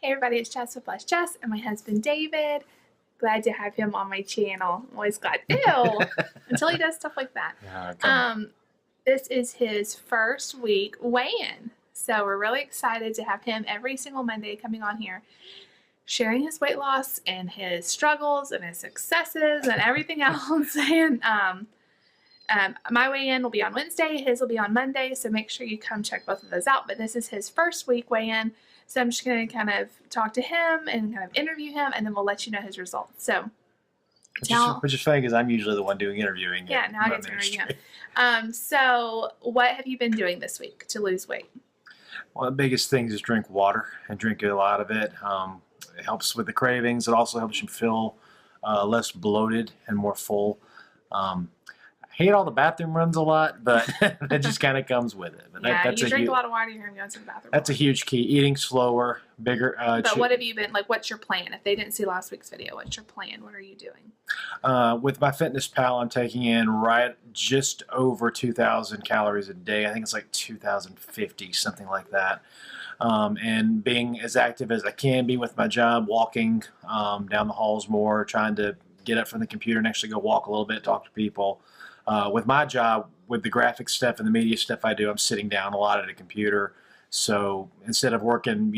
Hey everybody, it's Jess with Bless Jess and my husband David. Glad to have him on my channel. I'm always glad. Ew! Until he does stuff like that. This is his first week weigh-in. So we're really excited to have him every single Monday coming on here, sharing his weight loss and his struggles and his successes and everything else. And my weigh-in will be on Wednesday, his will be on Monday, so make sure you come check both of those out. But this is his first week weigh-in, so I'm just going to kind of talk to him and kind of interview him, and then we'll let you know his results. So, which is funny because I'm usually the one doing interviewing. Yeah, now I get to interview him. So what have you been doing this week to lose weight? Well, the biggest thing is drink water and drink a lot of it. It helps with the cravings. It also helps you feel less bloated and more full. I hate all the bathroom runs a lot, but it just kind of comes with it. But yeah, you drink a lot of water, you're going to go to the bathroom. That's a huge key. Eating slower, bigger. But what have you been, like, what's your plan? If they didn't see last week's video, what's your plan? What are you doing? With my Fitness Pal, I'm taking in just over 2,000 calories a day. I think it's like 2,050, something like that. And being as active as I can be with my job, walking down the halls more, trying to get up from the computer and actually go walk a little bit, talk to people. With my job, with the graphic stuff and the media stuff I do, I'm sitting down a lot at a computer. So instead of working,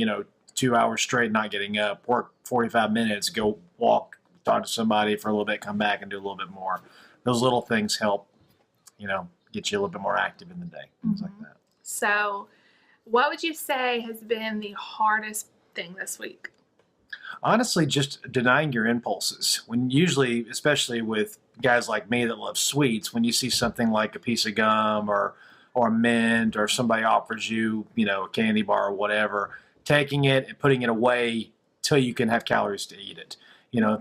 2 hours straight, not getting up, work 45 minutes, go walk, talk to somebody for a little bit, come back and do a little bit more. Those little things help, get you a little bit more active in the day, things like that. So what would you say has been the hardest thing this week? Honestly, just denying your impulses. When usually, especially with guys like me that love sweets, when you see something like a piece of gum or mint, or somebody offers you, a candy bar or whatever, taking it and putting it away till you can have calories to eat it.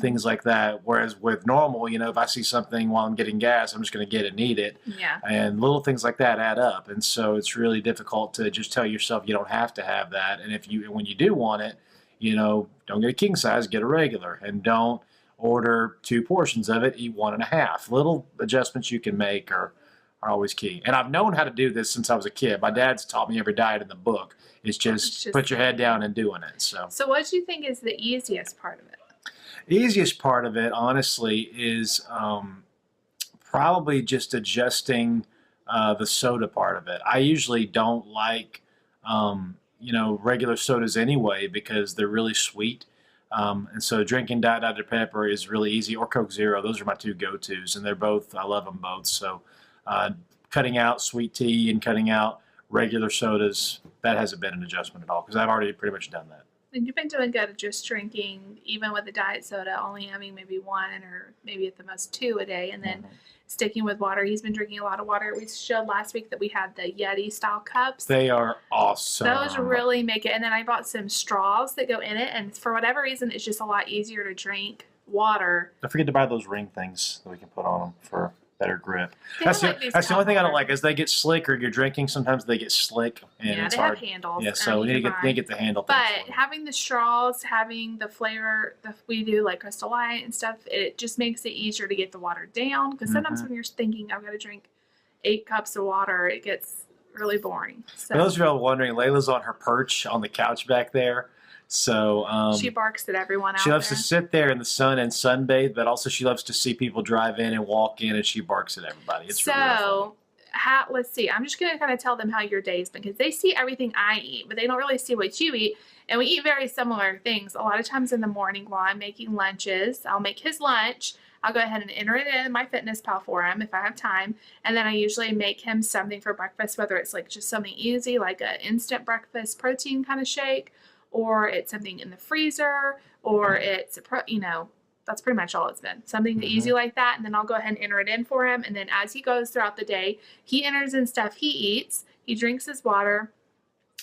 Things like that. Whereas with normal, if I see something while I'm getting gas, I'm just going to get it and eat it. Yeah. And little things like that add up. And so it's really difficult to just tell yourself you don't have to have that. And when you do want it, don't get a king size, get a regular, and don't order 2 portions of it, eat 1.5. Little adjustments you can make are always key. And I've known how to do this since I was a kid. My dad's taught me every diet in the book. It's just put your head down and doing it. So what do you think is the easiest part of it? The easiest part of it, honestly, is probably just adjusting the soda part of it. I usually don't like regular sodas anyway because they're really sweet. And so drinking Diet Dr. Pepper is really easy, or Coke Zero. Those are my 2 go-tos, and I love them both. So cutting out sweet tea and cutting out regular sodas, that hasn't been an adjustment at all because I've already pretty much done that. And you've been doing good at just drinking, even with the diet soda, only having maybe 1 or maybe at the most 2 a day, and then sticking with water. He's been drinking a lot of water. We showed last week that we had the Yeti style cups. They are awesome. Those really make it. And then I bought some straws that go in it, and for whatever reason, it's just a lot easier to drink water. Don't forget to buy those ring things that we can put on them for better grip. That's the only thing I don't like is they get slick, or you're drinking, sometimes they get slick and it's hard. Have handles. Yeah, so we need to get the handle. But having the straws, having the flavor that we do, like Crystal Light and stuff, it just makes it easier to get the water down. Because sometimes when you're thinking, I've got to drink 8 cups of water, it gets really boring. So, for those of you all wondering, Layla's on her perch on the couch back there. So she barks at everyone out there. She loves to sit there in the sun and sunbathe, but also she loves to see people drive in and walk in, and she barks at everybody. It's really fun. Let's see. I'm just going to kind of tell them how your day's been, because they see everything I eat, but they don't really see what you eat. And we eat very similar things. A lot of times in the morning while I'm making lunches, I'll make his lunch. I'll go ahead and enter it in my Fitness Pal for him if I have time. And then I usually make him something for breakfast, whether it's like just something easy, like an instant breakfast protein kind of shake, or it's something in the freezer, or it's that's pretty much all it's been. Something easy like that, and then I'll go ahead and enter it in for him. And then as he goes throughout the day, he enters in stuff he eats, he drinks his water,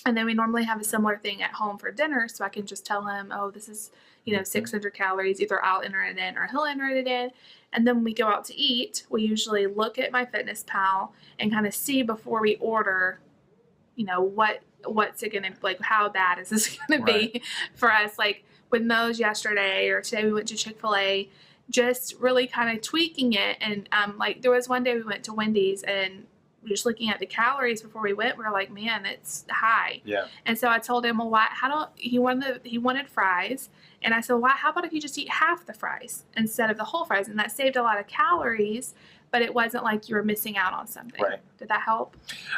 and then we normally have a similar thing at home for dinner, so I can just tell him, oh, this is 600 calories. Either I'll enter it in or he'll enter it in. And then when we go out to eat, we usually look at my Fitness Pal and kind of see before we order, what's it gonna, like, how bad is this gonna be for us? Like with Moe's yesterday, or today we went to Chick-fil-A, just really kind of tweaking it. And like there was one day we went to Wendy's and just looking at the calories before we went, we were like, man, it's high. Yeah. And so I told him, well, why? He wanted fries, and I said, why? How about if you just eat half the fries instead of the whole fries, and that saved a lot of calories, but it wasn't like you were missing out on something. Right. Did that help?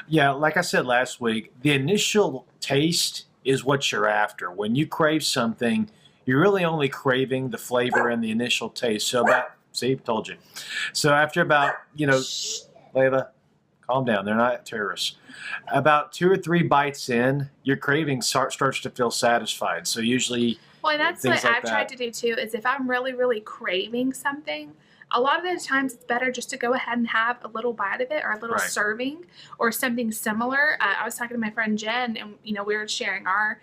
Yeah, like I said last week, the initial taste is what you're after. When you crave something, you're really only craving the flavor and the initial taste. So told you. So after about, Layla, calm down. They're not terrorists. About 2 or 3 bites in, your craving starts to feel satisfied. So usually, well, and that's what I've tried to do too. Is if I'm really, really craving something, a lot of the times it's better just to go ahead and have a little bite of it, or a little serving, or something similar. I was talking to my friend Jen, and we were sharing our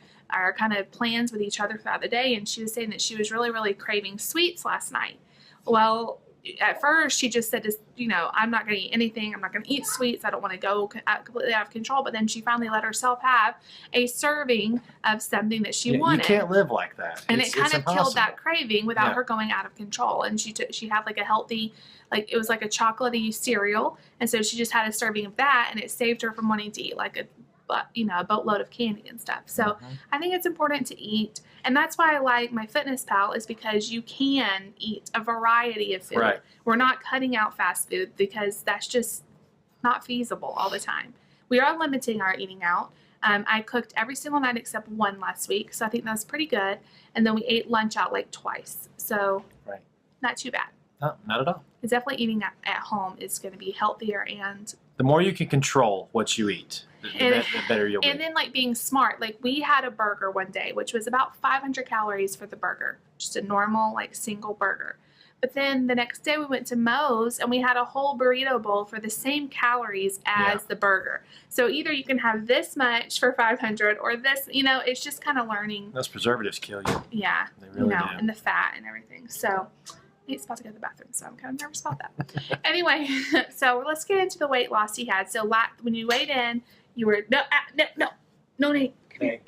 kind of plans with each other throughout the day, and she was saying that she was really, really craving sweets last night. Well, at first she just said, I'm not going to eat anything. I'm not going to eat sweets. I don't want to go completely out of control. But then she finally let herself have a serving of something that she wanted. You can't live like that. And it kind of killed that craving without her going out of control. And she had like a healthy, it was like a chocolatey cereal. And so she just had a serving of that, and it saved her from wanting to eat like a boatload of candy and stuff. So I think it's important to eat, and that's why I like my Fitness Pal, is because you can eat a variety of food. Right. We're not cutting out fast food because that's just not feasible all the time. We are limiting our eating out. I cooked every single night except one last week, so I think that's pretty good. And then we ate lunch out like twice, so not too bad. No, not at all. It's definitely eating at home is going to be healthier, and the more you can control what you eat, the better you'll be. And then being smart. We had a burger one day, which was about 500 calories for the burger, just a normal single burger. But then the next day we went to Moe's and we had a whole burrito bowl for the same calories as the burger. So either you can have this much for 500 or this, it's just kind of learning. Those preservatives kill you. Yeah. They really do. And the fat and everything. So he's about to go to the bathroom, so I'm kind of nervous about that. Anyway, so let's get into the weight loss he had. So when you weighed in, you were, no, Nate. Come here.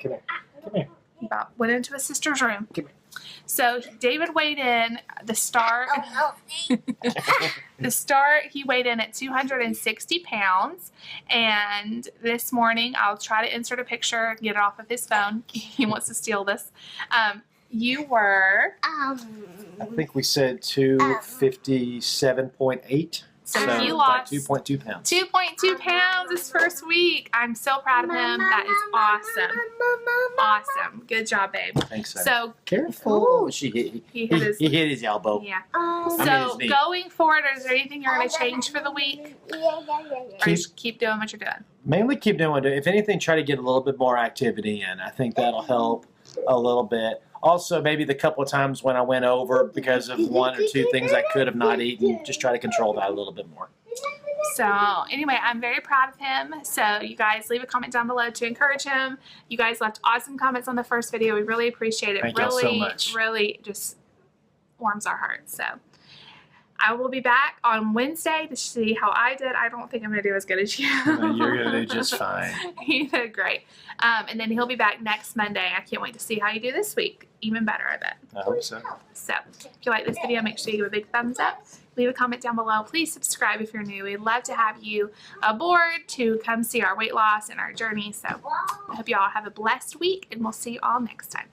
He went into his sister's room. Come here. So David weighed in, the start, he weighed in at 260 pounds. And this morning, I'll try to insert a picture, get it off of his phone. He wants to steal this. You were... I think we said 257.8. So he lost 2.2 pounds. 2.2 pounds his firt week. I'm so proud of him. That is awesome. Awesome. Good job, babe. Thanks, so careful. He hit his elbow. Yeah. So going forward, is there anything you're going to change for the week? Or just keep doing what you're doing? Mainly keep doing it. If anything, try to get a little bit more activity in. I think that'll help a little bit. Also, maybe the couple of times when I went over because of 1 or 2 things I could have not eaten, just try to control that a little bit more. So anyway, I'm very proud of him. So you guys leave a comment down below to encourage him. You guys left awesome comments on the first video. We really appreciate it. Thank you so much. Really just warms our hearts. So I will be back on Wednesday to see how I did. I don't think I'm going to do as good as you. No, you're going to do just fine. You did great. And then he'll be back next Monday. I can't wait to see how you do this week. Even better, I bet. I hope so. So if you like this video, make sure you give a big thumbs up. Leave a comment down below. Please subscribe if you're new. We'd love to have you aboard to come see our weight loss and our journey. So I hope you all have a blessed week, and we'll see you all next time.